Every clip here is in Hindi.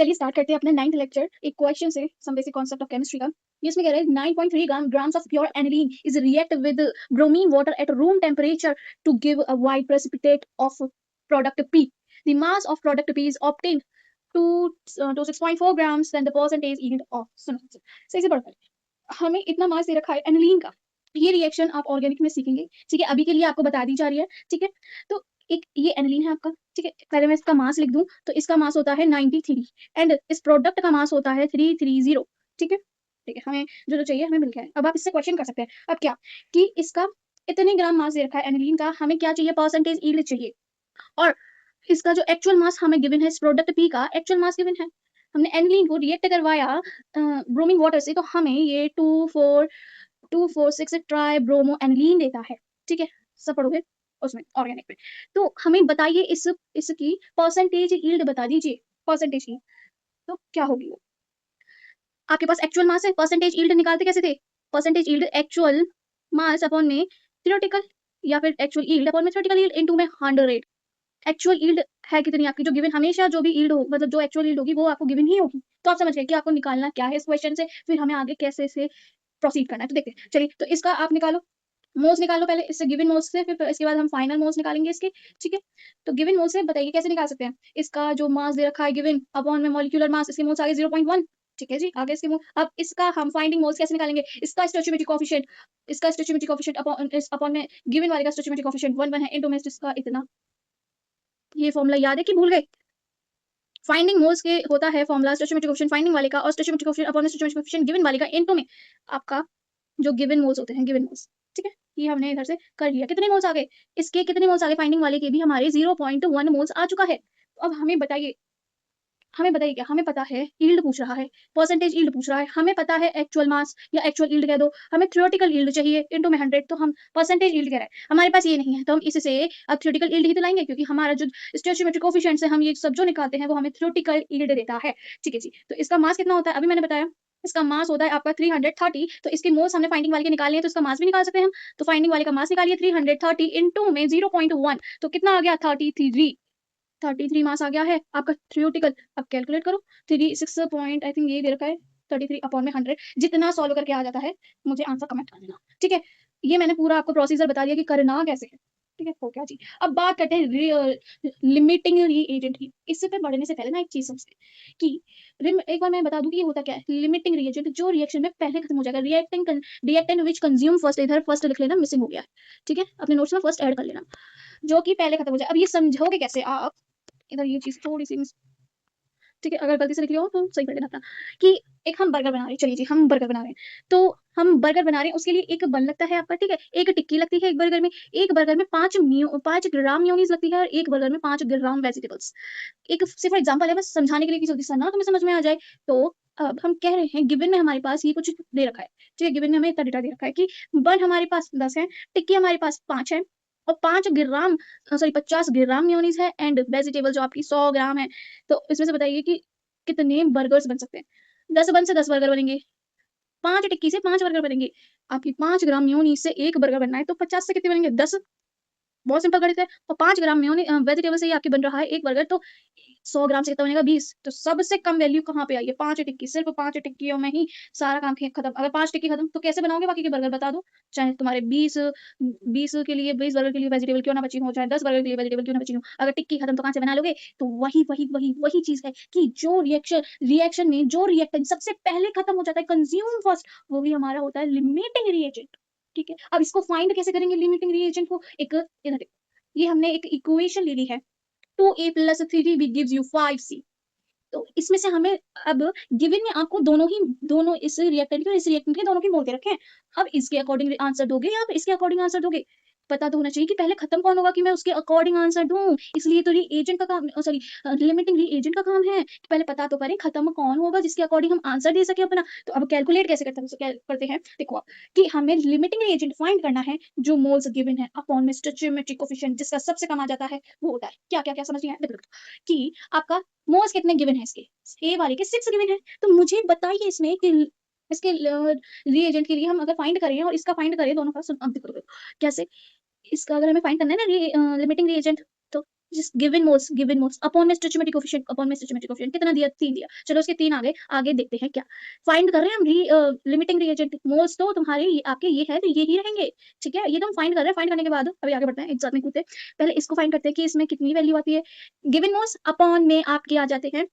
चलिए स्टार्ट करते हैं अपना 9th लेक्चर एक क्वेश्चन से some basic concept of chemistry का। ये इसमें कह रहा है 9.3 grams of pure aniline is react with bromine water at room temperature to give a white precipitate of product P. The mass of product P is obtained to 6.4 grams then the percentage yield of सुनो सही से पढ़ पाए। हमें इतना मास दे रखा है एनिलीन का। ये रिएक्शन आप ऑर्गेनिक में सीखेंगे, ठीक है। अभी के लिए आपको बता दी जा रही है, ठीक है। तो एक ये एनिलीन है आपका, ठीक है। पहले मैं इसका मास लिख दूं तो इसका मास होता है 93 एंड इस प्रोडक्ट का मास होता है 330, ठीक है। ठीक है, हमें जो चाहिए हमें मिल गया है। अब आप इससे क्वेश्चन कर सकते हैं अब क्या कि इसका इतने ग्राम मास दे रखा है एनिलीन का, हमें क्या चाहिए, परसेंटेज यील्ड चाहिए। और इसका जो एक्चुअल मास हमें गिवन है, इस प्रोडक्ट पी का एक्चुअल मास गिवन है। हमने एनिलीन को रिएक्ट करवाया ब्रोमीन वाटर से, तो हमें ये 246 ट्राई ब्रोमो एनिलीन देता है, ठीक है। सब पढ़ोगे उसमें ऑर्गेनिक में। तो हमें बताइए इसकी परसेंटेज यील्ड बता दीजिए, परसेंटेज की तो क्या होगी वो। आपके पास एक्चुअल मास है, परसेंटेज यील्ड निकालते कैसे थे, percentage yield actual mass upon में थ्योरेटिकल या फिर एक्चुअल यील्ड अपॉन में थ्योरेटिकल यील्ड इनटू में 100। एक्चुअल यील्ड है कितनी आपकी, जो गिवन, हमेशा जो भी यील्ड हो मतलब जो एक्चुअल यील्ड होगी वो आपको गिवन ही होगी। तो आप समझ गए कि आपको निकालना क्या है इस क्वेश्चन से, फिर हमें आगे कैसे से प्रोसीड करना है। तो देखते हैं, चलिए। तो इसका आप निकालो, मोल्स निकालो पहले इससे, गिवन मोल्स से, फिर इसके बाद हम फाइनल मोल्स निकालेंगे इसके, ठीक है। तो गिवन मोल्स से बताइए कैसे निकाल सकते हैं। इसका जो मास दे रखा है गिवन अपॉन में मॉलिक्यूलर मास, इसके मोल्स आगे 0.1, ठीक है जी। आगे इसके मोल, अब इसका हम फाइंडिंग मोल्स कैसे निकालेंगे, इसका स्टोइचियोमेट्रिक कोएफिशिएंट, इसका स्टोइचियोमेट्रिक कोएफिशिएंट अपॉन में गिवन वाले का स्टोइचियोमेट्रिक कोएफिशिएंट 1 है इनटू में इसका इतना। ये फॉर्मूला याद है कि भूल गए। फाइंडिंग मोल्स के होता है फॉर्मूला स्टोइचियोमेट्रिक कोएफिशिएंट फाइंडिंग वाले का और स्टोइचियोमेट्रिक कोएफिशिएंट अपॉन स्टोइचियोमेट्रिक कोएफिशिएंट गिवन वाले का इनटू में आपका जो गिवन मोल्स होते हैं, गिवन मोल्स, ठीक है। ये हमने इधर से कर लिया। कितने मोल्स आ गए, इसके कितने मोल्स आ गए, फाइंडिंग वाले के भी हमारे 0.1 मोल्स आ चुका है। तो अब हमें बताइए क्या, हमें पता है यील्ड पूछ रहा है, परसेंटेज यील्ड पूछ रहा है, हमें पता है एक्चुअल मास या एक्चुअल यील्ड कह दो, हमें थ्योरेटिकल यील्ड चाहिए इनटू में 100, तो हम परसेंटेज यील्ड कह रहे हैं, हमारे पास ये नहीं है, तो हम इससे अब थ्योरेटिकल यील्ड ही तो लाएंगे, क्योंकि हमारा जो स्टोइचियोमेट्रिक कोएफिशिएंट से हम ये सब जो निकालते हैं वो हमें थ्योरेटिकल यील्ड देता है, ठीक है जी। तो इसका मास कितना होता है, अभी मैंने बताया इसका मास होता है आपका 330। तो इसके मोल्स हमने फाइंडिंग वाले के निकाले हैं, तो इसका मास भी निकाल सकते हैं हम। तो फाइंडिंग वाले का मास निकालिए 330 इनटू में 0.1, तो कितना आ गया 33 मास आ गया है आपका थ्योरेटिकल। अब कैलकुलेट करो, 36 पॉइंट आई थिंक ये दे रखा है 33 अपॉन में 100, जितना सॉल्व करके आ जाता है मुझे आंसर कमेंट कर देना, ठीक है। ये मैंने पूरा आपको प्रोसीजर बता दिया कि करना कैसे है, ठीक है। हो गया जी। अब बात करते हैं लिमिटिंग रीएजेंट की। इससे पे बढ़ने से पहले ना एक चीज समझते हैं कि एक बार मैं बता दूं कि ये होता क्या है। लिमिटिंग रीएजेंट जो रिएक्शन में पहले खत्म हो जाएगा, रिएक्टेंट व्हिच कंज्यूम फर्स्ट, इधर फर्स्ट लिख लेना, मिसिंग हो गया है, ठीक है। अपने नोट्स में फर्स्ट ऐड कर लेना, जो कि पहले खत्म हो जाए। अब ये समझोगे कैसे आप, इधर ये चीज थोड़ी सी ठीक है, अगर गलती से लिख लिया हो तो सही कर देना अपना, कि एक हम बर्गर बना रहे हैं, चलिए जी हम बर्गर बना रहे हैं। तो हम बर्गर बना रहे हैं, उसके लिए एक बन लगता है आपका, ठीक है। एक टिक्की लगती है एक बर्गर में, एक बर्गर में 5 ग्राम मेयोनीज लगती है और एक बर्गर में 5 ग्राम वेजिटेबल्स। एक सिर्फ एग्जांपल है बस समझाने के लिए कि जल्दी से ना तुम्हें समझ में आ जाए। तो अब हम कह रहे हैं गिवन में हमारे पास ये कुछ दे रखा है, ठीक है। गिवन में हमें इतना डेटा दे रखा है कि बन हमारे पास 10 है, टिक्की हमारे पास 5 है और 50 ग्राम मेयोनीज है एंड वेजिटेबल जो आपकी 100 ग्राम है। तो इसमें से बताइए कि कितने बर्गर्स बन सकते हैं। 10 बन से 10 बर्गर बनेंगे, 5 टिक्की से 5 बर्गर बनेंगे। आपकी 5 ग्राम मेयोनीज से एक बर्गर बनना है, तो 50 से कितने बनेंगे, 10। बहुत सिंपल गणित है। और 5 ग्राम मेयोनी वेजिटेबल से ही आपके बन रहा है एक बर्गर, तो 100 ग्राम से कितना बनेगा, 20। तो सबसे कम वैल्यू कहाँ पे आई है, 5 टिक्की। सिर्फ 5 टिक्कियों में ही सारा काम खत्म। अगर 5 टिक्की खत्म तो कैसे बनाओगे बाकी के बर्गर, बता दो। चाहे तुम्हारे 20 के लिए 20 बर्गर के लिए वेजिटेबल क्यों ना बची हो, चाहे 10 बर्गर के लिए वेजिटेबल क्यों ना बची हो, अगर टिक्की खत्म तो कहाँ से बना लोगे। तो वही चीज है कि जो रिएक्शन में जो रिएक्टेंट सबसे पहले खत्म हो जाता है, कंज्यूम फर्स्ट, वो भी हमारा होता है लिमिटिंग रिएजेंट, ठीक है। अब इसको फाइंड कैसे करेंगे लिमिटिंग रिएजेंट को, एक इधर देखो, ये हमने एक इक्वेशन ले ली है, 2a + 3b gives you 5c। तो इसमें से हमें अब गिवन में आपको दोनों इस रिएक्टेंट के और इस रिएक्टेंट के दोनों के मोल दे रखे हैं। अब इसके अकॉर्डिंग आंसर दोगे या आप इसके अकॉर्डिंग आंसर दोगे, पता तो होना चाहिए कि पहले खत्म कौन होगा कि मैं उसके अकॉर्डिंग आंसर दूं। इसलिए तो रिएजेंट का काम, सॉरी लिमिटिंग रिएजेंट का काम है कि पहले पता तो करें खत्म कौन होगा जिसके अकॉर्डिंग हम आंसर दे सके अपना। तो अब कैलकुलेट कैसे करते हैं, देखो आप, कि हमें लिमिटिंग रिएजेंट फाइंड करना है जो मोल्स गिवन है अपॉन में स्टोइचियोमेट्रिक कोएफिशिएंट जिसका सबसे कम आ जाता है वो होता है क्या समझ नहीं आया, देखो कि आपका मोल्स कितने गिवन है, इसके ए वाले के 6 गिवन है। तो मुझे बताइए इसमें कि इसके रिएजेंट के लिए हम अगर फाइंड करें और इसका फाइंड करें दोनों का, अब देखो कैसे। इसका अगर हमें फाइंड करना है ना लिमिटिंग रिएजेंट, तो जस्ट गिवन मोल्स अपॉन में स्टोइचियोमेट्रिक कोएफिशिएंट कितना दिया, 3 दिया। चलो उसके 3 आ गए, आगे देखते हैं क्या फाइंड कर रहे हैं हम। लिमिटिंग रिएजेंट मोल्स तो तुम्हारे ये आपके ये है, तो ये ही रहेंगे, ठीक है। ये तो हम फाइंड कर रहे हैं, फाइंड करने के बाद अभी आगे बढ़ते हैं, एक साथ में कूदते हैं। पहले इसको फाइंड करते हैं कि इसमें कितनी वैल्यू आती है। गिवन मोल्स अपॉन में आपके आ जाते हैं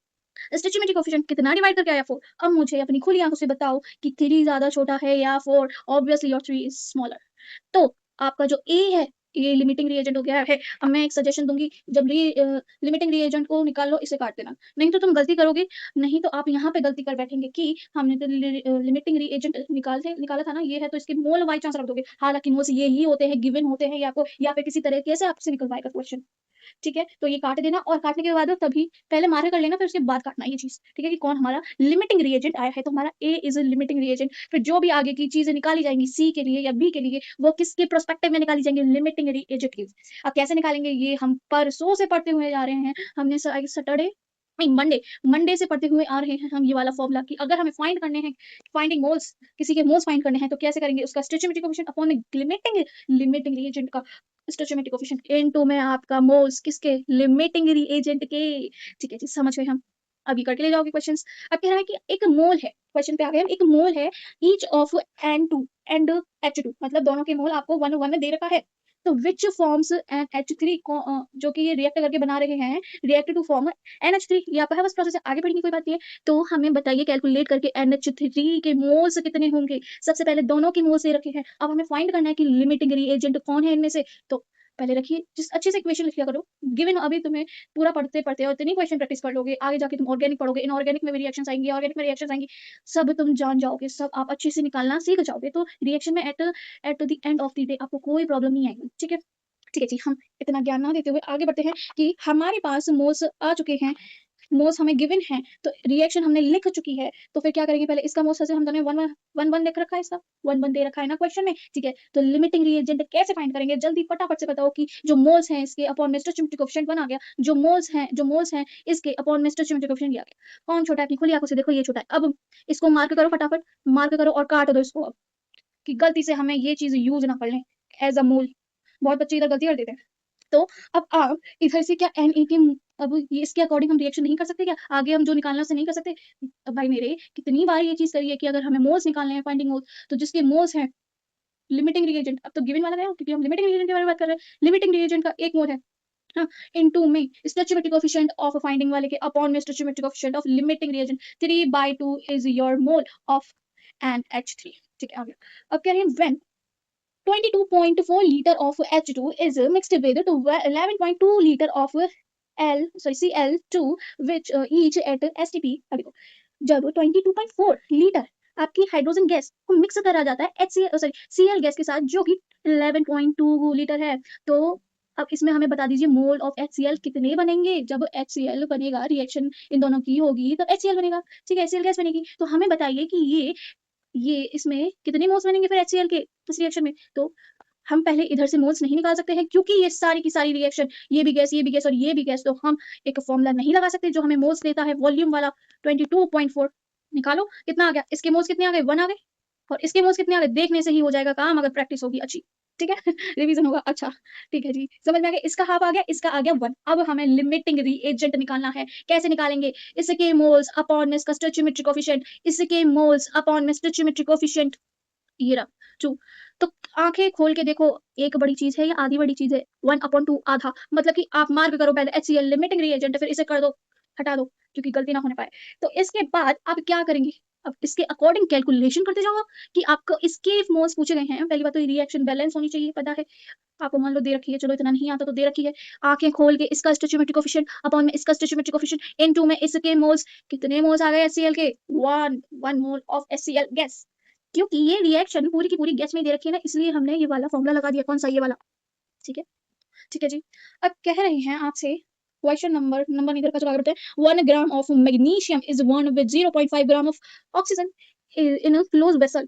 स्टोइचियोमेट्रिक कोएफिशिएंट कितना डिवाइड करके आया 4। अब मुझे अपनी खुली आंखों से बताओ कि 3 ज्यादा छोटा है या 4। Obviously your 3 is smaller. तो आपका जो ए है ये लिमिटिंग रिएजेंट हो गया है। अब मैं एक सजेशन दूंगी, जब लिमिटिंग रिएजेंट को निकाल लो, इसे काट देना, नहीं तो तुम गलती करोगे। नहीं तो आप यहाँ पे गलती कर बैठेंगे कि हमने तो लिमिटिंग रिएजेंट निकाला था ना, ये है तो इसके मोल बाई चांस रख दोगे। हालांकि मोल्स ये ही होते हैं, गिवन होते हैं, या आपको या फिर किसी तरीके से आपसे निकलवाएगा क्वेश्चन, ठीक है। तो ये काट देना, और काटने के बाद तभी पहले मार्क कर लेना, फिर उसके बाद काटना ये चीज, ठीक है, कि कौन हमारा लिमिटिंग रिएजेंट आया है। तो हमारा ए इज लिमिटिंग रिएजेंट। फिर जो भी आगे की चीजें निकाली जाएंगी सी के लिए या बी के लिए, वो किसके प्रोस्पेक्टिव में निकाली जाएंगी, लिमिटिंग रिएजेंट की। अब कैसे निकालेंगे ये हम परसों से पढ़ते हुए जा रहे हैं। हमने सैटरडे नहीं मंडे से पढ़ते हुए आ रहे हैं हम ये वाला फॉर्मूला, कि अगर हमें फाइंड करने हैं, फाइंडिंग मोल्स, किसी के मोल्स फाइंड करने हैं, तो कैसे करेंगे, उसका स्टोइचियोमेट्रिक कोएफिशिएंट अपॉन लिमिटिंग रिएजेंट का स्टोइचियोमेट्रिक कोएफिशिएंट इनटू में आपका मोल्स किसके, लिमिटिंग रिएजेंट के, ठीक है जी, समझ गए हम। अभी करके ले जाओगे क्वेश्चंस। अब कह रहा है कि एक मोल है, क्वेश्चन पे आ गए हम, एक मोल है each of N2 and H2, मतलब दोनों के मोल आपको 1 1 में दे रखा है। तो विच फॉर्म्स एन H3 को जो कि ये रिएक्ट करके बना रहे हैं, रिएक्ट टू फॉर्म NH3, ये आपका है बस प्रोसेस है, आगे बढ़ने की कोई बात नहीं है। तो हमें बताइए कैलकुलेट करके NH3 के मोल्स कितने होंगे। सबसे पहले दोनों के मोल्स दे रखे हैं, अब हमें फाइंड करना है कि लिमिटिंग रिएजेंट कौन है इनमें से। तो पहले रखिए, जिस अच्छे से इक्वेशन लिखा करो गिवन। अभी तुम्हें पूरा पढ़ते पढ़ते और इतनी क्वेश्चन प्रैक्टिस कर लोगे, आगे जाके तुम ऑर्गेनिक पढ़ोगे, इनऑर्गेनिक में भी रिएक्शंस आएंगी, ऑर्गेनिक में रिएक्शंस आएंगी, सब तुम जान जाओगे, सब आप अच्छे से निकालना सीख जाओगे। तो रिएक्शन में at the end of the day आपको कोई प्रॉब्लम नहीं आएगी, ठीक है। ठीक है जी, हम इतना ज्ञान ना देते हुए आगे बढ़ते हैं कि हमारे पास मोल्स आ चुके हैं, मोल्स हमें गिवन है, तो रिएक्शन हमने लिख चुकी है। तो फिर क्या करेंगे, पहले इसका मोल्स से हम दोनों 1 1 लिख रखा है, इसका 1 1 दे रखा है ना क्वेश्चन में, ठीक है। तो लिमिटिंग रिएजेंट कैसे फाइंड करेंगे, जल्दी फटाफट से बताओ कि जो मोल्स हैं इसके अपॉन में स्टोइचियोमेट्रिक कोएफिशिएंट 1 आ गया, जो मोल्स हैं इसके अपॉन में स्टोइचियोमेट्रिक कोएफिशिएंट ये आ गया। कौन छोटा है, अपनी खुली आंखों से देखो, ये छोटा है। अब इसको मार्क करो, फटाफट मार्क करो और काट दो इसको, अब कि गलती से हमें ये चीज यूज ना कर लें एज अ मोल। बहुत बच्चे इधर गलती कर देते हैं। तो अब आप इधर से क्या NET, अब ये इसके अकॉर्डिंग हम रिएक्शन नहीं कर सकते क्या, आगे हम जो निकालना से नहीं कर सकते। अब भाई मेरे कितनी बार ये चीज करी है कि अगर हमें मोल्स निकालने हैं, फाइंडिंग मोल्स, तो जिसके मोल्स हैं लिमिटिंग रिएजेंट, अब तो गिवन वाला गया क्योंकि हम लिमिटिंग रिएजेंट के बारे में बात कर रहे हैं। लिमिटिंग रिएजेंट का एक मोल है, हाँ, इनटू में स्टोइचियोमेट्रिक कोएफिशिएंट ऑफ फाइंडिंग वाले के अपॉन में stoichiometric coefficient of limiting reagent 3/2 is your mole of NH3, ठीक है। आगे अब कह रहे हैं when 22.4 liter of H2 is mixed with 11.2 liter of Cl2 which each at STP। अभी देखो, जब 22.4 लीटर आपकी हाइड्रोजन गैस को मिक्स करा जाता है Cl गैस के साथ, जो कि 11.2 लीटर है, तो अब इसमें हमें बता दीजिए मोल ऑफ HCl कितने बनेंगे। जब HCl बनेगा, रिएक्शन इन दोनों की होगी, तब HCl बनेगा, ठीक है, HCl गैस बनेगी। तो हमें बताइए कि ये इसमें कितने मोल्स बनेंगे फिर HCl के इस रिएक्शन में। तो हम पहले इधर से मोल्स नहीं निकाल सकते हैं, क्योंकि ये सारी की सारी रिएक्शन, ये भी गैस और ये भी गैस, तो हम एक फॉर्मूला नहीं लगा सकते जो हमें मोल्स देता है वॉल्यूम वाला। 22.4 निकालो, कितना आ गया, इसके मोल्स कितने आ गए, 1 आ गए, और इसके मोल्स कितने आ गए, देखने से ही हो जाएगा काम, अगर प्रैक्टिस होगी अच्छी, ठीक है। रिवीजन होगा अच्छा, ठीक है जी, समझ में आ गया। इसका हाफ आ गया, इसका आ गया 1। अब हमें लिमिटिंग रिएजेंट निकालना है। कैसे निकालेंगे, इसके मोल्स अपॉन में इसका स्टोइचियोमेट्रिक कोएफिशिएंट, इसके मोल्स अपॉन में स्टोइचियोमेट्रिक कोएफिशिएंट, ये रहा 2। तो आंखें खोल के देखो, एक बड़ी चीज है या आधी बड़ी चीज है, 1/2 आधा, मतलब कि आप मार्क करो पहले HCl लिमिटिंग रिएजेंट, फिर इसे कर दो, हटा दो, क्योंकि गलती ना होने पाए। तो इसके बाद आप क्या करेंगे, अब इसके अकॉर्डिंग कैलकुलेशन करते जाओ आप, कि आपको इसके मोल्स पूछे गए हैं। पहली बात तो रिएक्शन बैलेंस होनी चाहिए, पता है आपको, मान लो दे रखी है, चलो इतना नहीं आता तो दे रखी है। आंखें खोल के इसका स्टोइचियोमेट्रिक कोएफिशिएंट अपॉन में इसका स्टोइचियोमेट्रिक कोएफिशिएंट इनटू में इसके मोल्स, कितने मोल्स आ गए HCl के, 1 मोल ऑफ HCl गैस। क्योंकि ये रिएक्शन पूरी की पूरी गैस में दे रखी है ना, इसलिए हमने ये वाला फॉर्मूला लगा दिया, कौन सा, ये वाला, ठीक है। ठीक है जी, अब कह रहे हैं आपसे क्वेश्चन नंबर इधर का, चलो आगे बढ़ते हैं। 1 gram of magnesium is bond with 0.5 gram of oxygen in a close vessel.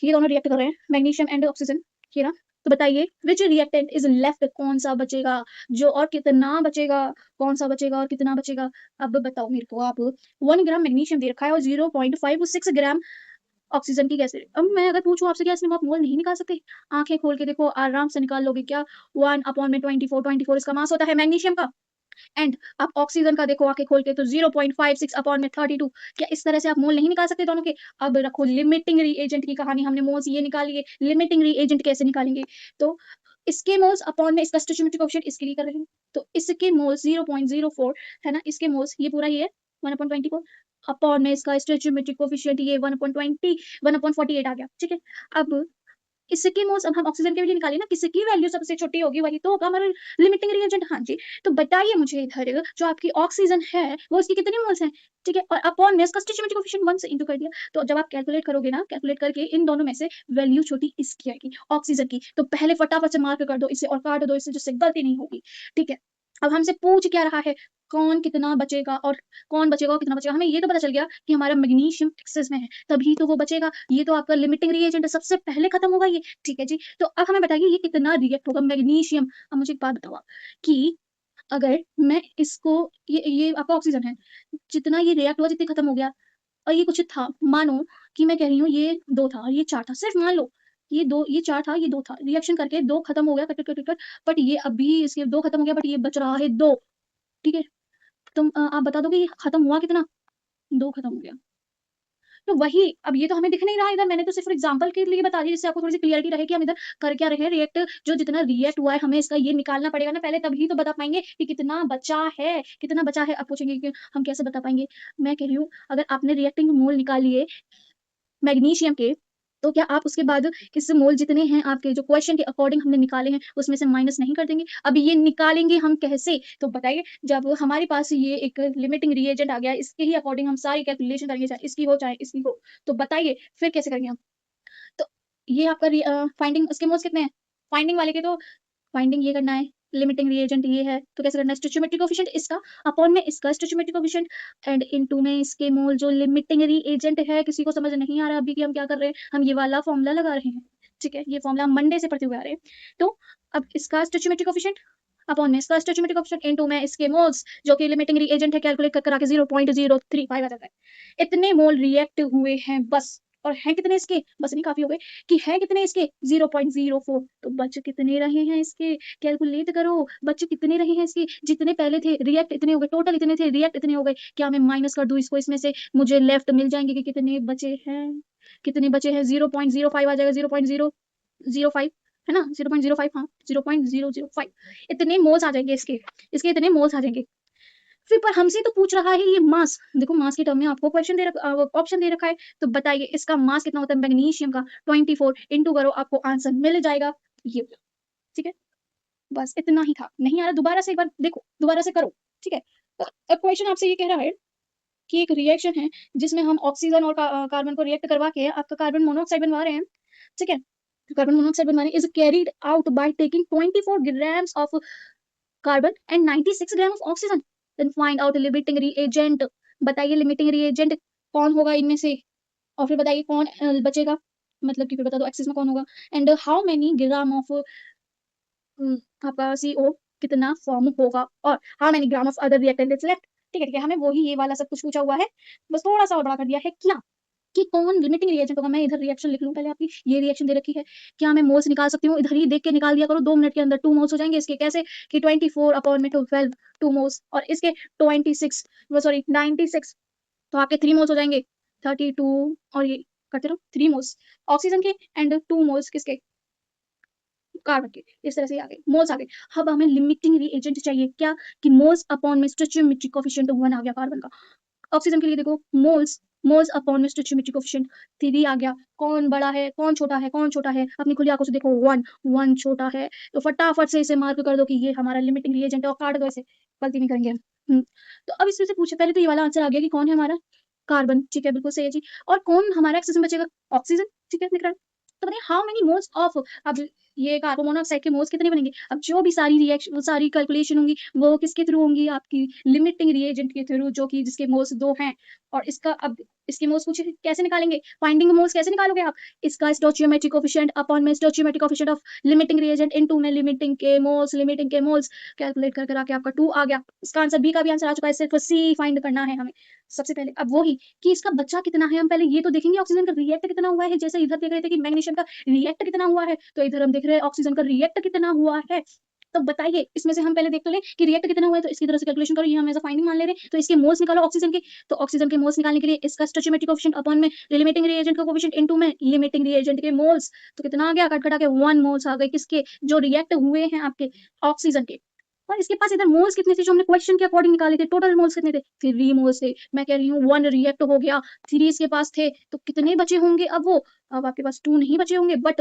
ये दोनों रिएक्ट कर रहे हैं, मैग्नीशियम एंड ऑक्सीजन, ये ना। तो बताइए विच रिएक्टेंट इज लेफ्ट, कौन सा बचेगा, जो और कितना बचेगा, कौन सा बचेगा और कितना बचेगा। अब बताओ मेरे को आप, 1 ग्राम मैग्नीशियम दे रखा है और 0.56 ग्राम ऑक्सीजन की गैस। अब मैं अगर पूछूं आपसे क्या इसमें आप मोल नहीं निकाल सकते? आंखें खोल के देखो, आराम से निकाल लोगे क्या? 1/24, इसका मास होता है मैग्नीशियम का। एंड आप ऑक्सीजन का देखो आंखें खोल के तो 0.56/32। क्या इस तरह से आप मोल नहीं निकाल सकते दोनों के? अब रखो लिमिटिंग रिएजेंट की कहानी, हमने मोल्स ये निकाली है, लिमिटिंग रिएजेंट कैसे निकालेंगे? तो इसके मोल्स अपॉन में इसका स्टोइचियोमेट्रिक कोएफिशिएंट इसके लिए कर रहे हैं, तो इसके मोल्स 0.04 है ना, इसके मोल्स ये पूरा ही है 1/24 अपॉन में इसका स्टोइचियोमेट्रिक कोएफिशिएंट ये 1/20 1/48 आ गया, ठीक है। अब इसकी मोल्स अब हम ऑक्सीजन के लिए निकाली ना, किसकी वैल्यू सबसे छोटी होगी वही तो होगा हमारा लिमिटिंग रिएजेंट। हाँ जी, तो बताइए मुझे इधर जो आपकी ऑक्सीजन है वो उसकी कितनी मोल्स हैं, ठीक है, और अपॉन में इसका स्टोइचियोमेट्रिक कोएफिशिएंट 1 से इंटू कर दिया। तो जब आप कैलकुलेट करोगे ना, कैलकुलेट करके इन दोनों में से वैल्यू छोटी इसकी आएगी ऑक्सीजन की, तो पहले फटाफट से मार्क कर दो इसे और काट दो इसे, जिससे गलती नहीं होगी, ठीक है। अब हमसे पूछ क्या रहा है, कौन कितना बचेगा और कौन बचेगा और कितना बचेगा। हमें ये तो पता चल गया कि हमारा मैग्नीशियम एक्सेस में है, तभी तो वो बचेगा। ये तो आपका लिमिटिंग रिएजेंट है, सबसे पहले खत्म होगा ये, ठीक है जी। तो अब हमें बताइए ये कितना रिएक्ट होगा मैग्नीशियम। अब मुझे एक बात बताओ आप कि अगर मैं इसको ये आपका ऑक्सीजन है, जितना ये रिएक्ट हुआ जितने खत्म हो गया, और ये कुछ था, मानो कि मैं कह रही हूँ ये 2 था और ये 4 था, सिर्फ मान लो ये 4 था, ये 2 था, रिएक्शन करके 2 खत्म हो गया cut, cut, cut, cut, but ये अभी इसके 2 खत्म हो गया बट ये बच रहा है 2, ठीक है। तुम आप बता दो कि ये खत्म हुआ कितना? 2 खत्म हो गया। तो वही, अब ये तो हमें दिख नहीं रहा इधर, मैंने तो सिर्फ एग्जांपल के लिए बता दिया जिससे आपको थोड़ी-सी क्लैरिटी रहे कि हम इधर कर क्या रहे हैं। रिएक्ट जो जितना रिएक्ट हुआ है हमें इसका ये निकालना पड़ेगा ना पहले, तभी तो बता पाएँगे कि कितना बचा है, कितना बचा है। अब पूछेंगे कि हम कैसे बता पाएँगे? मैं कह रही हूँ अगर आपने रिएक्टिंग मोल निकाल लिए मैग्नीशियम के, तो क्या आप उसके बाद इस मोल जितने हैं आपके जो क्वेश्चन के अकॉर्डिंग हमने निकाले हैं, उसमें से माइनस नहीं कर देंगे? अब ये निकालेंगे हम कैसे? तो बताइए, जब हमारे पास ये एक लिमिटिंग रिएजेंट आ गया, इसके ही अकॉर्डिंग हम सारी कैलकुलेशन करेंगे, चाहे इसकी हो, चाहे इसकी हो। तो बताइए फिर कैसे करेंगे हम? तो ये आपका फाइंडिंग इसके मोल्स कितने हैं? फाइंडिंग वाले के तो फाइंडिंग ये करना है, लिमिटिंग रिएजेंट ये है, तो कैसे करना है? स्टोइचियोमेट्रिक कोएफिशिएंट इसका अपॉन में इसका स्टोइचियोमेट्रिक कोएफिशिएंट एंड इनटू में इसके मोल जो लिमिटिंग रिएजेंट है। किसी को समझ नहीं आ रहा अभी कि हम क्या कर रहे हैं? हम ये वाला फॉर्मूला लगा रहे हैं, ठीक है? ये फॉर्मूला हम मंडे से पढ़ते हुए आ रहे हैं। तो अब इसका स्टोइचियोमेट्रिक कोएफिशिएंट अपॉन में इसका स्टोइचियोमेट्रिक कोएफिशिएंट इनटू में इसके मोल्स जो कि लिमिटिंग रिएजेंट है, कैलकुलेट कर कर आके 0.035 आ जाता है। इतने मोल रिएक्ट हुए हैं बस, और हैं कितने इसके? बस नहीं काफ़ी हो गए कि हैं कितने इसके? 0.04, तो बच कितने रहे हैं इसके? कैलकुलेट करो, बच्चे कितने रहे हैं इसके? जितने पहले थे रिएक्ट इतने हो गए, टोटल इतने थे रिएक्ट इतने हो गए। क्या मैं माइनस कर दूं इसको इसमें से? मुझे लेफ्ट मिल जाएंगे कि कितने बचे हैं? कितने बचे हैं? 0.05 आ जाएगा, 0.005 है ना, 0.05, हाँ 0.005 इतने मोल्स आ जाएंगे इसके, इसके इतने मोल्स आ जाएंगे। फिर पर हमसे तो पूछ रहा है ये मास। देखो मास के टर्म में आपको क्वेश्चन दे रखा ऑप्शन दे रखा है, तो बताइए इसका मास कितना होता है मैग्नीशियम का? 24 इंटू करो, आपको आंसर मिल जाएगा ये, ठीक है। बस इतना ही था, नहीं आ रहा दोबारा से एक बार देखो, दोबारा से करो, ठीक है। तो अब क्वेश्चन आपसे ये कह रहा है कि एक रिएक्शन है जिसमें हम ऑक्सीजन और कार्बन को रिएक्ट करवा के आपका कार्बन मोनोऑक्साइड बनवा रहे हैं, ठीक है। कार्बन मोनोऑक्साइड बनवाने is carried out by taking 24 grams of carbon and 96 gram of oxygen, then find out limiting reagent. बताइए लिमिटिंग रिएजेंट कौन होगा इनमें से, और फिर बताइए कौन बचेगा, मतलब कि फिर बता दो एक्सिस में कौन होगा, and how many gram of आपका CO कितना फॉर्म होगा, और how many gram of other reactant is left, ठीक है, हमें वही ये वाला सब कुछ पूछा हुआ है, बस थोड़ा सा और बड़ा कर दिया है क्या, कि कौन लिमिटिंग रिएजेंट होगा। मैं इधर रिएक्शन लिख लूं पहले, आपकी ये रिएक्शन दे रखी है, क्या मैं मोल्स निकाल सकती हूँ? इधर ही देख के निकाल दिया करो, 2 मिनट के अंदर 2 मोल्स हो जाएंगे इसके। कैसे कि 24 अपॉन में 12 2 मोल्स, और इसके 26 वो सॉरी 96, तो आपके 3 मोल्स हो जाएंगे 32, और ये करते रहो 3 मोल्स ऑक्सीजन के एंड 2 मोल्स किसके? कार्बन के। इस तरह से आ गए मोल्स आ गए। अब हमें लिमिटिंग रिएजेंट चाहिए क्या, कि मोल्स अपॉन में स्टोइचियोमेट्रिक कोएफिशिएंट 1 आ गया कार्बन का। ऑक्सीजन के लिए देखो मोल्स, मोल्स अपॉन में स्टोइचियोमेट्रिक कोएफिशिएंट 3 आ गया। कौन बड़ा है कौन छोटा है, कौन छोटा है? अपनी खुली आंखों से देखो 1 छोटा है, तो फटाफट से इसे मार्क कर दो कि ये हमारा लिमिटिंग रिएजेंट है और काट दो इसे, गलती नहीं करेंगे हम। तो अब इसमें से पूछे पहले तो ये वाला आंसर आ गया कि कौन है हमारा कार्बन, ठीक है बिल्कुल सही है जी। और कौन हमारा एक्सेस में बचेगा? ऑक्सीजन, ठीक है दिख रहा है। तो बताइए हाउ मेनी मोल्स ऑफ, अब ये कार्बन मोनोऑक्साइड के मोल्स कितने बनेंगे। अब जो भी सारी रिएक्शन, वो सारी कैलकुलेशन होंगी, वो किसके थ्रू होंगी, आपकी लिमिटिंग रिएजेंट के थ्रू, जो कि जिसके मोल्स 2 हैं। और इसका अब इसके मोल्स कुछ कैसे निकालेंगे, फाइंडिंग मोल्स कैसे निकालोगे आप, इसका स्टोइचियोमेट्रिक कोएफिशिएंट अपॉन में stoichiometric coefficient of limiting reagent into में लिमिटिंग के मोल्स कैलकुलेट कर आके आपका 2 आ गया। इसका आंसर बी का भी आंसर आ चुका है, सिर्फ सी फाइंड करना है हमें सबसे पहले। अब वही कि इसका बच्चा कितना है, हम पहले ये तो देखेंगे ऑक्सीजन का रिएक्ट कितना हुआ है। जैसे इधर देख रहे थे कि मैग्नीशियम का रिएक्ट कितना हुआ है, तो इधर हम देख रहे हैं ऑक्सीजन का रिएक्ट कितना हुआ है। तो बताइए इसमें से हम पहले देख तो लें कि रिएक्ट कितना हुआ है, तो इसकी तरह से कैलकुलेशन करो, ये हम ऐसा फाइंडिंग मान ले रहे हैं। तो इसके मोल्स निकालो ऑक्सीजन के, तो ऑक्सीजन के मोल्स निकालने के लिए इसका स्टोइचियोमेट्रिक कोएफिशिएंट अपॉन में लिमिटिंग रिएजेंट का कोएफिशिएंट इनटू में लिमिटिंग रिएजेंट के मोल्स, तो कितना आ गया, कट कटा के 1 मोल्स आ गए किसके, जो रिएक्ट हुए हैं आपके ऑक्सीजन के। और इसके पास इधर मोल्स कितने थे, जो हमने क्वेश्चन के अकॉर्डिंग निकाले थे, टोटल मोल्स कितने थे, 3 मोल्स थे। मैं कह रही हूँ 1 रिएक्ट हो गया, 3 इसके पास थे, तो कितने बचे होंगे अब वो, अब आपके पास 2 नहीं बचे होंगे। बट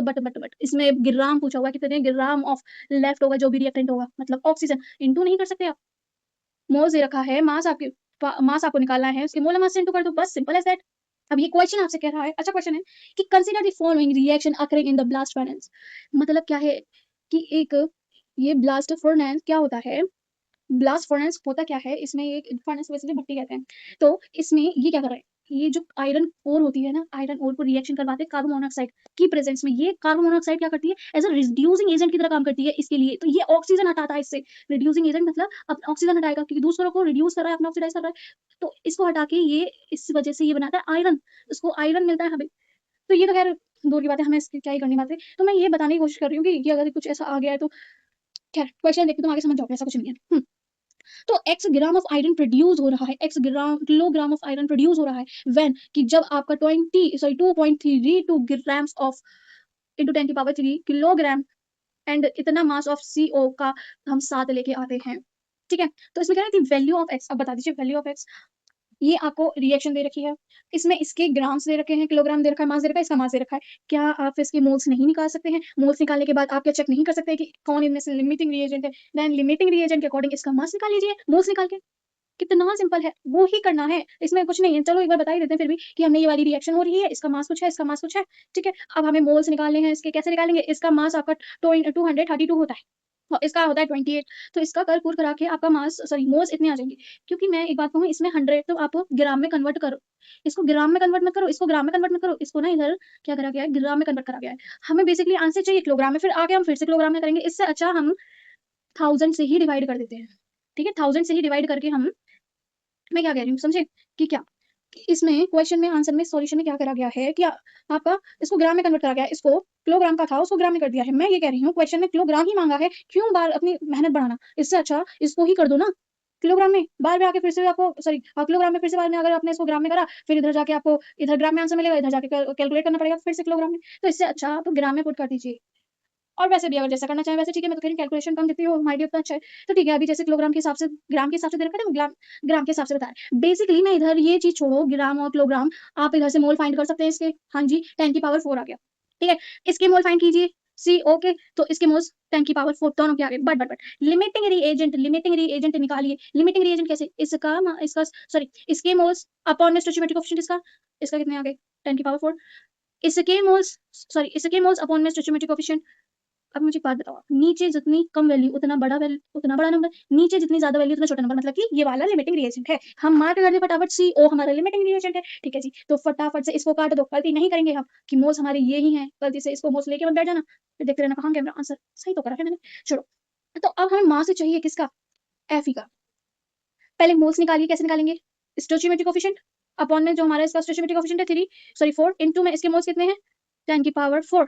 इसमें ग्राम पूछा हुआ है, कितने ग्राम ऑफ लेफ्ट होगा जो भी रिएक्टेंट होगा, मतलब ऑक्सीजन। इनटू नहीं कर सकते आप, मोल्स दे रखा है, मास आपके मास आपको निकालना है, उसके मोलर मास से इनटू कर दो, बस सिंपल एज दैट। अब ये क्वेश्चन आपसे कह रहा है, अच्छा क्वेश्चन है कि consider the following reaction occurring in the blast furnace. मतलब क्या है कि एक ये ब्लास्ट फर्नेस क्या होता है, ब्लास्ट फर्नेस होता क्या है, इसमें एक फर्नेस बेसिकली भट्टी कहते हैं। तो इसमें ये क्या कर रहे हैं, ये जो आयरन ओर होती है ना, आयरन ओर को रिएक्शन करवाते हैं कार्बन मोनोऑक्साइड की प्रेजेंस में। ये कार्बन मोनोऑक्साइड क्या करती है, एज अ रिड्यूसिंग एजेंट की तरह काम करती है इसके लिए। तो ये ऑक्सीजन हटाता है इससे, रिड्यूसिंग एजेंट मतलब अपना ऑक्सीजन हटाएगा, क्योंकि दूसरों को रिड्यूस कर रहा है, अपना ऑक्सीडाइज कर रहा है। तो इसको हटा के ये इस वजह से ये बनाता है आयरन, इसको आयरन मिलता है हमें। तो ये तो खैर दूर की बात है, हमें इसकी क्या ही करनी बात है। तो मैं ये बताने की कोशिश कर रही हूँ कि अगर कुछ ऐसा आ गया है तो खैर क्वेश्चन देखते तुम आगे समझ जाओगे, ऐसा कुछ नहीं है। तो x gram of iron produce हो रहा है, x kilogram of iron produce हो रहा है व्हेन, कि जब आपका 2.32 ग्राम्स ऑफ इनटू 10 की पावर 3 किलोग्राम एंड इतना मास ऑफ CO का हम साथ लेके आते हैं। ठीक है, तो इसमें क्या है वैल्यू ऑफ x। अब बता दीजिए वैल्यू ऑफ x, ये आपको रिएक्शन दे रखी है, इसमें इसके ग्राम्स दे रखे हैं, किलोग्राम दे रखा है, मास दे रखा है, इसका मास दे रखा है। क्या आप इसके मोल्स नहीं निकाल सकते हैं, मोल्स निकालने के बाद आप क्या चेक नहीं कर सकते कि कौन इनमें से लिमिटिंग रिएजेंट है, देन लिमिटिंग रिएजेंट के अकॉर्डिंग इसका मास निकाल लीजिए, मोल्स निकाल के। कितना सिंपल है, वो ही करना है, इसमें कुछ नहीं है। चलो एक बार बता ही देते हैं फिर भी कि हमने ये वाली रिएक्शन हो रही है, इसका मास कुछ है, इसका मास कुछ है। ठीक है, अब हमें मोल्स निकालने हैं इसके, कैसे निकालेंगे, इसका मास आपका 232 होता है और इसका होता है 28। तो इसका कल करा के आपका मास सॉरी मोल्स इतने आ जाएंगे। क्योंकि मैं एक बात कहूँ, इसमें 100 तो आप ग्राम में कन्वर्ट करो, इसको ग्राम में कन्वर्ट मत करो, इसको ग्राम में कन्वर्ट मत करो, इसको ना इधर क्या करा गया है, ग्राम में कन्वर्ट करा गया है। हमें बेसिकली आंसर चाहिए किलोग्राम में, फिर आगे हम फिर से किलोग्राम में करेंगे। इससे अच्छा हम 1000 से ही डिवाइड कर देते हैं। ठीक है, 1000 से ही डिवाइड करके हम, मैं क्या कह रही हूँ समझे कि क्या, कि इसमें क्वेश्चन में आंसर में सॉल्यूशन में क्या करा गया है कि आपका इसको ग्राम में कन्वर्ट करा गया है, इसको किलोग्राम का था उसको ग्राम में कर दिया है। मैं ये कह रही हूँ क्वेश्चन में किलोग्राम ही मांगा है, क्यों बार अपनी मेहनत बढ़ाना, इससे अच्छा इसको ही कर दो ना किलोग्राम में, बार में आके फिर से आपको सॉरी किलोग्राम में फिर से बाद में अगर आपने इसको ग्राम में करा, फिर इधर जाके आपको इधर ग्राम में आंसर मिलेगा, इधर जाके कैलकुलेट करना पड़ेगा फिर से किलोग्राम में। तो इससे अच्छा आप ग्राम में पुट कर दीजिए। और वैसे भी अगर जैसा करना चाहें वैसे ठीक है, मैं तो कह रही हूँ कैलकुलेशन कम जितनी हो हमारे उतना अच्छा है। तो ठीक है, अभी जैसे किलोग्राम के हिसाब से, ग्राम के हिसाब से दे रखा है ना, ग्राम के हिसाब से बताया। बेसिकली मैं इधर ये चीज छोड़ो, ग्राम और किलोग्राम, आप इधर से मोल फाइंड कर सकते हैं इसके। हाँ जी, 10 की पावर 4 आ गया। ठीक है, इसके मोल फाइंड कीजिए सी ओके, तो इसके मोल्स 10 की पावर 4 दोनों के आगे। बट लिमिटिंग रिएजेंट निकालिए। लिमिटिंग रिएजेंट कैसे, इसका सॉरी इसके मोल्स अपॉन में स्टोइचियोमेट्रिक कोएफिशिएंट इसका, इसका कितने आ गए 10 की पावर 4, इसके मोल्स अपॉन में स्टोइचियोमेट्रिक कोएफिशिएंट। अब मुझे एक बात बताओ, नीचे जितनी कम वैल्यू उतना बड़ा नंबर, नीचे जितनी ज्यादा वैल्यू उतना छोटा नंबर, मतलब कि ये वाला लिमिटिंग रिएजेंट है। हम मार्क कर दे फटाफट CO हमारा लिमिटिंग रिएजेंट है। ठीक है जी, तो फटाफट से इसको काट दो, गलती नहीं करेंगे हम कि मोल्स हमारे ये ही हैं, गलती से इसको मोल्स लेके मत बैठ जाना, फिर देखते रहना कहाँ गया मेरा आंसर, सही तो करा है मैंने। छोड़ो, तो अब हमें मास चाहिए किसका, Fe का। पहले मोल्स निकालिए, कैसे निकालेंगे, स्टोइचियोमेट्रिक कोएफिशिएंट अपॉन में जो हमारा इसका स्टोइचियोमेट्रिक कोएफिशिएंट है 4 इनटू में इसके मोल्स कितने हैं 10 की पावर 4।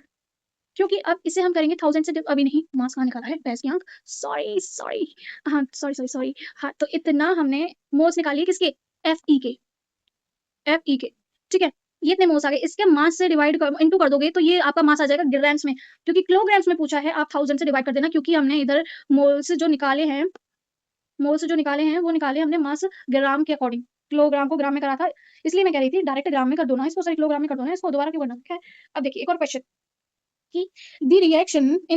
क्योंकि अब इसे हम करेंगे 1000 से, अभी नहीं, मास कहाँ निकाला है, भैंस की आंख, सॉरी हाँ सॉरी हाँ, तो इतना हमने मोल्स निकालिए किसके, Fe के। ठीक है, ये इतने मोल्स आ गए, इसके मास से डिवाइड इनटू कर दोगे तो ये आपका मास आ जाएगा ग्राम्स में, क्योंकि किलोग्राम्स में पूछा है, आप 1000 से डिवाइड कर देना, क्योंकि हमने इधर मोल्स जो निकाले हैं वो निकाले हमने मास ग्राम के अकॉर्डिंग, किलोग्राम को ग्राम में करा था, इसलिए मैं कह रही थी डायरेक्ट ग्राम में कर दो ना इसको, सॉरी किलोग्राम में कर दो ना इसको, दोबारा क्यों करना है। अब देखिए एक और क्वेश्चन कि इन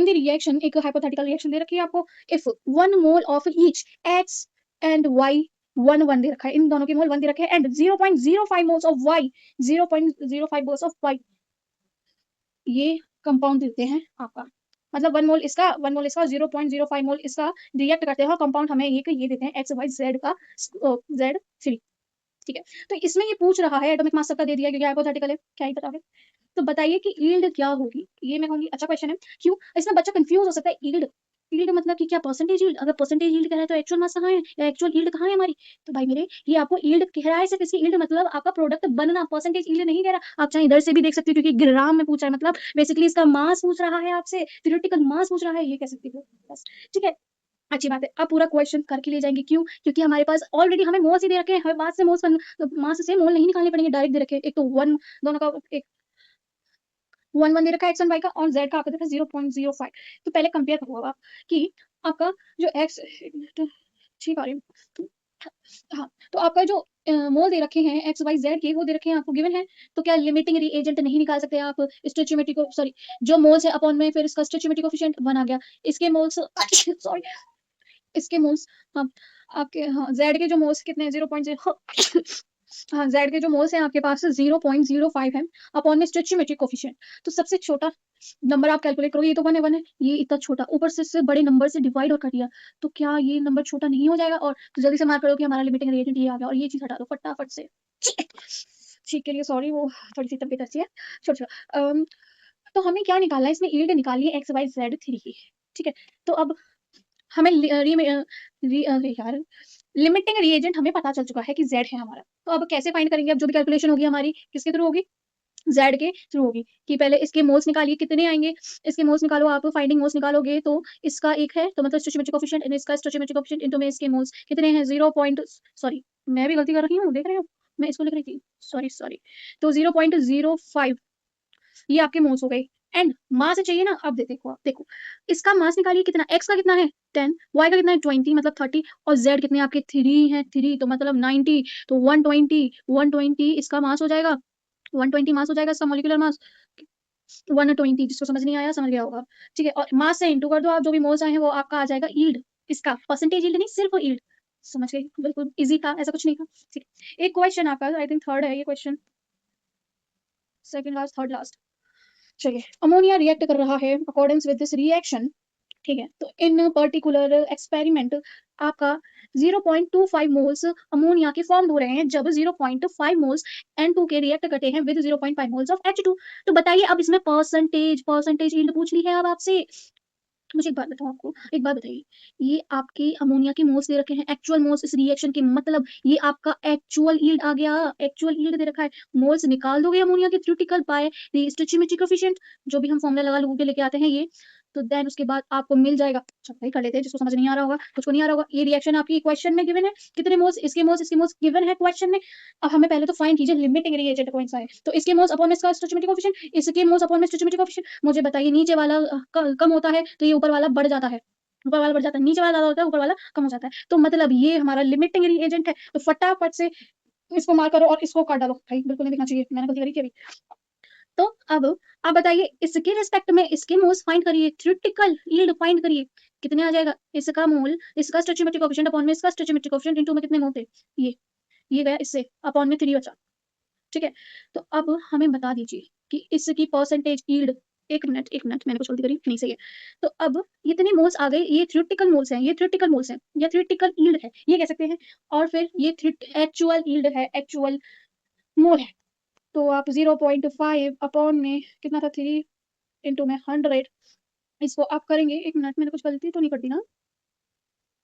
द रिएक्शन, एक हाइपोथेटिकल रिएक्शन दे रखी है आपको, if 1 mole of each x and y 1 दे रखा है, इन दोनों के मोल 1 दे रखे हैं, and 0.05 moles of y 0.05 moles of y, ये कंपाउंड देते हैं आपका मतलब 1 मोल इसका 1 मोल इसका 0.05 मोल इसका रिएक्ट करते हैं और कंपाउंड हमें ये देते हैं XYZ का Z3। ठीक है, तो इसमें ये पूछ रहा है एटॉमिक मास सबका दे दिया क्योंकि हाइपोथेटिकल है, क्या ही बताओगे। तो बताइए कि यील्ड क्या होगी। ये मैं कहूंगी अच्छा क्वेश्चन है। क्यों इसमें बच्चा कंफ्यूज हो सकता है। यील्ड यील्ड मतलब कि क्या परसेंटेज यील्ड, अगर परसेंटेज यील्ड कह रहा है तो एक्चुअल मास कहाँ है या एक्चुअल यील्ड कहाँ है हमारी। तो भाई मेरे ये आपको यील्ड कह रहा है, सिर्फ इसकी यील्ड मतलब आपका प्रोडक्ट बनना, परसेंटेज यील्ड नहीं कह रहा। आप चाहे इधर से भी देख सकते हो क्योंकि ग्राम में पूछा है, मतलब बेसिकली इसका मास पूछ रहा है आपसे, थ्योरेटिकल मास पूछ रहा है, ये कह सकते हो बस। ठीक है, अच्छी बात है। अब पूरा क्वेश्चन करके ले जाएंगे, क्यों? क्योंकि हमारे पास ऑलरेडी हमें मोल्स ही दे रखे हैं, हमें मास से मोल नहीं निकालने पड़ेंगे, डायरेक्ट दे रखे हैं। एक तो 1 दोनों का एक 1 दे रखा है x1 y का और z का आपका देखा 0.05। तो पहले कंपेयर करो आप कि आपका जो x ठीक आ रही है। हाँ, तो आपका जो मोल दे रखे हैं x y z के, वो दे रखे हैं आपको गिवन है। तो क्या लिमिटिंग रिएजेंट नहीं निकाल सकते आप? स्टोइचियोमेट्री को सॉरी जो मोल्स है अपॉन में फिर इसका स्टोइचियोमेट्री कोएफिशिएंट 1 आ गया। इसके मोल्स सॉरी इसके मोल्स हाँ आपके हाँ z के जो मोल्स कितने हैं 0.0 हाँ z के जो मोल्स हैं आपके पास 0.05 है अपॉन में स्टोइचियोमेट्रिक कोएफिशिएंट। तो सबसे छोटा नंबर आप कैलकुलेट करोगे, ये तो 1 है, ये इतना छोटा, ऊपर से इससे बड़े नंबर से डिवाइड और कर दिया, तो क्या ये नंबर छोटा नहीं हो जाएगा? और तो जल्दी से मार्क करो कि हमारा लिमिटिंग रिएजेंट ये आ गया और ये चीज हटा दो फटाफट से। ठीक के लिए सॉरी, वो थोड़ी सी तबीयत अच्छी है। छोड़ छोड़ तो हमें क्या निकालना है इसमें? यील्ड निकालनी है एक्स वाई जेड थ्री की। ठीक है, तो अब हमें अरे यार लिमिटिंग रिएजेंट हमें पता चल चुका है कि Z है हमारा। तो अब कैसे फाइंड करेंगे? अब जो भी कैलकुलेशन होगी हमारी किसके थ्रू होगी? Z के थ्रू होगी कि पहले इसके मोल्स निकालिए कितने आएंगे। इसके मोल्स निकालो, आप फाइंडिंग मोल्स निकालोगे तो इसका 1 है, तो मतलब स्टोइचियोमेट्रिक कोएफिशिएंट इन इसका स्टोइचियोमेट्रिक कोएफिशिएंट इनटू में इसके मोल्स कितने हैं 0 पॉइंट सॉरी मैं भी गलती कर रही हूँ, देख रहे हो मैं इसको लिख रही थी, सॉरी सॉरी। तो 0.05 ये आपके मोल्स हो गए। एंड मास चाहिए ना, अब देखो आप देखो इसका मास निकालिए कितना, x का कितना है 10, y का कितना है 20 मतलब 30 और z कितने आपके 3 है 3 तो मतलब 90, तो 120 इसका मास हो जाएगा, 120 मास हो जाएगा इसका मॉलिक्यूलर मास 120। जिसको समझ नहीं आया समझ गया होगा। ठीक है, और मास से इंटू कर दो आप, जो भी मोल्स आए हैं वो आपका आ जाएगा यील्ड, इसका परसेंटेज यील्ड नहीं सिर्फ यील्ड। समझ गए, बिल्कुल इजी था, ऐसा कुछ नहीं था। ठीक है, एक क्वेश्चन आपका आई थिंक थर्ड है ये question, second last third last. चलिए, अमोनिया रिएक्ट कर रहा है अकॉर्डिंग विद दिस रिएक्शन। ठीक है, तो इन पर्टिकुलर एक्सपेरिमेंट आपका 0.25 मोल्स अमोनिया के फॉर्म हो रहे हैं जब 0.5 मोल्स N2 के रिएक्ट करते हैं विद 0.5 मोल्स ऑफ H2। तो बताइए अब इसमें परसेंटेज यील्ड पूछ ली है अब आपसे। मुझे एक बात बताओ, आपको एक बात बताइए, ये आपके अमोनिया के मोल्स दे रखे हैं, एक्चुअल मोल्स इस रिएक्शन के, मतलब ये आपका एक्चुअल यील्ड आ गया, एक्चुअल यील्ड दे रखा है। मोल्स निकाल दोगे अमोनिया के थ्योरेटिकल बाय द स्टोइचियोमेट्रिक कोएफिशिएंट, जो भी हम फॉर्मूला लगा के लेके आते हैं ये, तो देन उसके बाद आपको मिल जाएगा। अच्छा भाई कर लेते हैं, जिसको समझ नहीं आ रहा होगा, कुछ नहीं आ रहा होगा। ये रिएक्शन आपकी क्वेश्चन में गिवन है, कितने मोल्स इसके मोल्स गिवन है क्वेश्चन में। अब हमें पहले तो फाइंड कीजिए लिमिटिंग रिएजेंट कौन सा है। तो इसके मोल्स अपॉन में इसका स्टोइचियोमेट्रिक कोएफिशिएंट, इसके मोल्स अपॉन में स्टोइचियोमेट्रिक कोएफिशिएंट। मुझे बताइए नीचे वाला कम होता है तो ये ऊपर वाला बढ़ जाता है, ऊपर वाला बढ़ जाता है, नीचे वाला ज्यादा होता है ऊपर वाला कम हो जाता है। तो मतलब ये हमारा लिमिटिंग रिएजेंट है। तो फटाफट से इसको मार्क करो और इसको काट डालो। भाई बिल्कुल नहीं दिखना चाहिए, मैंने गलती करी थी अभी। तो अब आप बताइए इसके रिस्पेक्ट में इसके मोल्स फाइंड करिए, थ्योरेटिकल यील्ड फाइंड करिए, कितने आ जाएगा इसका मोल, इसका स्टोइचियोमेट्रिक कोएफिशिएंट अपॉन में इसका स्टोइचियोमेट्रिक कोएफिशिएंट इनटू में कितने मोल थे, ये गया इससे अपॉन में 3 बचा। ठीक है, तो अब हमें बता दीजिए कि इसकी परसेंटेज यील्ड, एक मिनट मैंने कुछ गलती करी नहीं, सही है। तो अब इतने मोल्स आ गए, ये थ्योरेटिकल मोल्स हैं, ये थ्योरेटिकल मोल्स हैं या थ्योरेटिकल यील्ड है ये कह सकते हैं। और फिर ये एक्चुअल यील्ड है, एक्चुअल मोल है। तो आप 0.5 अपॉन में कितना था 3 इंटू में 100, इसको आप करेंगे, एक मिनट मैंने कुछ गलती तो नहीं कर दी ना,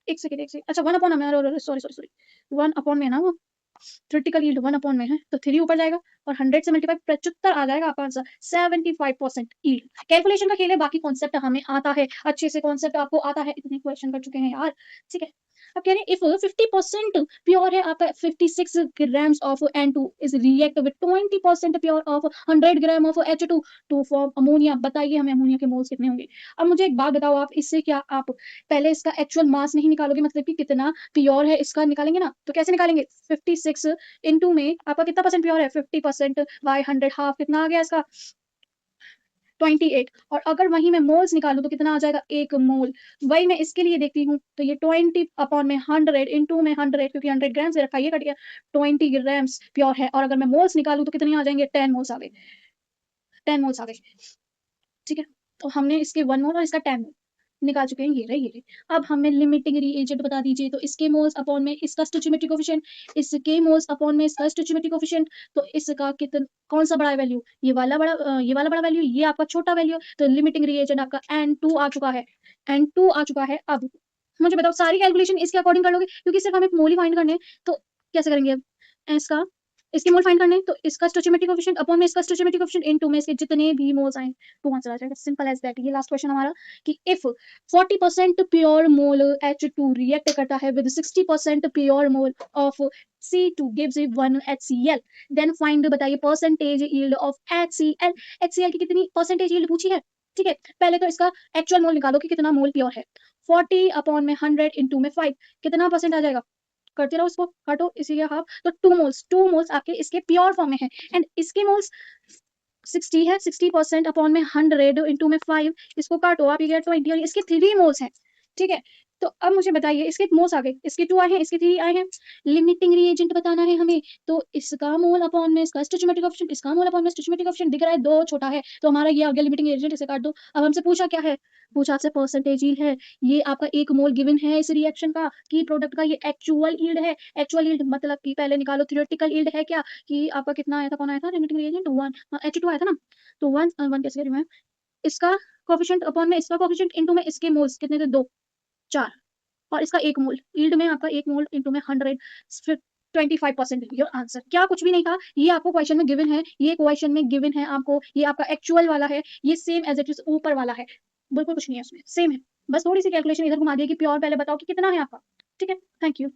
एक सेकंड अच्छा 1 अपॉन में, सॉरी 1 अपॉन में ना वो थ्योरेटिकल यील्ड 1 अपॉन में है तो 3 ऊपर जाएगा और 100 से मल्टीप्लाई 75 आ जाएगा आपका आंसर, 75% यील्ड। कैलकुलेशन का खेल है, बाकी कॉन्सेप्ट हमें आता है अच्छे से, कॉन्सेप्ट आपको आता है, इतने क्वेश्चन कर चुके हैं यार। ठीक है, अब कह रहे हैं इफ 50% प्योर है आपका 56 grams of N2 is react with 20% pure of 100 gram of H2 to form ammonia. बताइए हमें अमोनिया के मोल्स कितने होंगे। अब मुझे एक बात बताओ, आप इससे क्या आप पहले इसका एक्चुअल मास नहीं निकालोगे, मतलब कि कितना प्योर है इसका निकालेंगे ना, तो कैसे निकालेंगे 56 इनटू में आपका कितना परसेंट प्योर है 50% बाय 100 हाफ कितना आ गया इसका 28। और अगर वही मैं मोल्स निकालूं तो कितना आ जाएगा 1 मोल। वही मैं इसके लिए देखती हूँ तो ये 20 अपॉन में 100 इनटू में 100, क्योंकि 100 ग्राम से रखा, ये कट गया 20 ग्राम्स प्योर है। और अगर मैं मोल्स निकालूं तो कितने आ जाएंगे 10 मोल्स आ गए, 10 मोल्स आ गए। ठीक है, तो हमने इसके 1 मोल और इसका 10 मोल निकाल चुके हैं, ये रहे। अब हमें लिमिटिंग रिएजेंट बता दीजिए, तो इसके मोल्स अपॉन में इसका स्टोइचियोमेट्रिक कोएफिशिएंट, इसके मोल्स अपॉन में इसका स्टोइचियोमेट्रिक कोएफिशिएंट, तो इसका कितना कौन सा बड़ा है वैल्यू, ये वाला बड़ा वैल्यू, ये आपका छोटा वैल्यू, तो लिमिटिंग रिएजेंट आपका N2 आ चुका है, N2 आ चुका है। अब मुझे बताओ सारी कैलकुलेशन इसके अकॉर्डिंग कर लोगे, क्योंकि सिर्फ हमें मोल ही फाइंड करने हैं, तो कैसे करेंगे अब इसका, इसके मोल फाइंड करने हैं, तो इसका स्टोइचियोमेट्रिक कोएफिशिएंट अपॉन में इसका स्टोइचियोमेट्रिक कोएफिशिएंट इनटू में इसके जितने भी मोल्स आए 2 आंसर आ जाएगा, सिंपल एज दैट। ये लास्ट क्वेश्चन हमारा कि if 40% pure mole H2 react करता है with 60% pure mole of C2 gives you 1 HCl, then find बताइए percentage yield of HCl। HCl की कितनी परसेंटेज यील्ड पूछी है, ठीक है। पहले तो इसका एक्चुअल मोल निकालो कि कितना मोल प्योर है, 40 अपॉन में 100 इंटू में 5, कितना परसेंट आ जाएगा, करते रहो इसको, काटो इसी के हाफ, तो 2 मोल्स आपके इसके प्योर फॉर्म में है, एंड इसके मोल्स 60 है, 60% अपॉन में 100 इंटू में 5, इसको काटो आप, ये गेट 20, और इसके 3 मोल्स हैं, ठीक है। तो अब मुझे बताइए इसके मोल्स आ गए, इसके 2 आए हैं, इसके 3 आए हैं, लिमिटिंग रिएजेंट बताना है हमें, तो इसका मोल अपॉन में इसका स्टोइचियोमेट्रिक कोएफिशिएंट, इसका मोल अपॉन में स्टोइचियोमेट्रिक कोएफिशिएंट दिख रहा है 2 छोटा है, तो हमारा ये आ गया लिमिटिंग रिएजेंट, इसे काट दो। अब हमसे पूछा क्या है, पूछा आपसे परसेंटेज यील्ड है, ये आपका 1 मोल गिवन है इस रिएक्शन का, की प्रोडक्ट का ये एक्चुअल यील्ड है, एक्चुअल यील्ड मतलब कि पहले निकालो थ्योरेटिकल यील्ड है क्या, कि आपका कितना आया था, कौन आया था लिमिटिंग रिएजेंट 1 H2 आया था ना, तो 1 कैसे करूं मैं, इसका कोएफिशिएंट अपॉन में इसका कोएफिशिएंट इनटू में इसके मोल्स कितने थे, 2 4, और इसका 1 मोल, यील्ड में आपका 1 मोल इनटू में 100, फिर 25% योर आंसर। क्या कुछ भी नहीं था, ये आपको क्वेश्चन में गिवन है, ये क्वेश्चन में गिवन है आपको, ये आपका एक्चुअल वाला है, ये सेम एज इट इज ऊपर वाला है, बिल्कुल कुछ नहीं है उसमें, सेम है, बस थोड़ी सी कैलकुलेशन इधर घुमा दिया कि प्योर पहले बताओ कि कितना है आपका, ठीक है। Thank you.